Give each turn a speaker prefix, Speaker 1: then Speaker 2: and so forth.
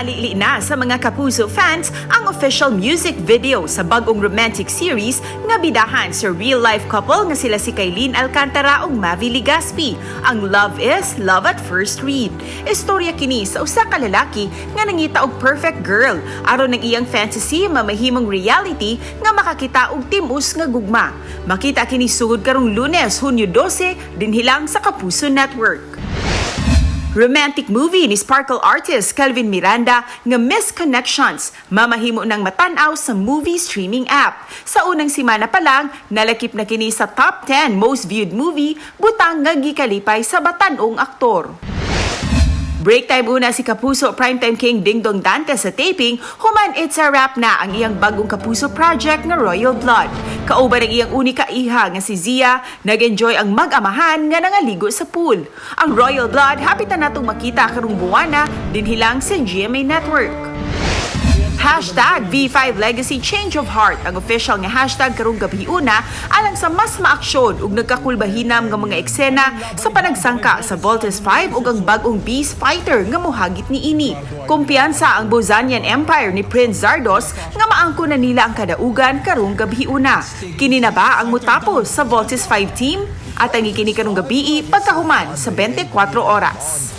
Speaker 1: Nasalili na sa mga Kapuso fans ang official music video sa bagong romantic series nga bidahan sa real-life couple nga sila si Kailin Alcantara ug Mavi Legaspi, ang Love is Love at First Read. Istorya kini sa usa ka lalaki nga nangita og perfect girl aron ng iyang fantasy mamahimong reality nga makakita og timus nga gugma. Makita kini sugod karong Lunes, Hunyo 12 dinhi lang sa Kapuso Network. Romantic movie ni Sparkle artist Kelvin Miranda nga Miss Connections mamahimo ng matanaw sa movie streaming app. Sa unang simana pa lang, nalakip na kini sa top 10 most viewed movie butang nga gikalipay sa batanong aktor. Break time una si Kapuso Primetime King Dingdong Dante sa taping, human it's a wrap na ang iyang bagong Kapuso project nga Royal Blood. Kauban ang iyang unika iha nga si Zia, nag-enjoy ang mag-amahan nga nangaligo sa pool. Ang Royal Blood, hapitan natong makita karong buwana, dinhilang sa GMA Network. Hashtag V5 Legacy Change of Heart ang official nga hashtag karong gabi una alang sa mas maaksyon ug nagkakulbahinam nga mga eksena sa panagsangka sa Voltes 5 ug ang bagong Beast Fighter nga mohagit niini. Kumpiyansa ang Bozanian Empire ni Prince Zardos nga maangko na nila ang kadaugan karong gabi una. Kini na ba ang mutapos sa Voltes 5 team? At ang ikini karong gabi pagkahuman sa 24 oras.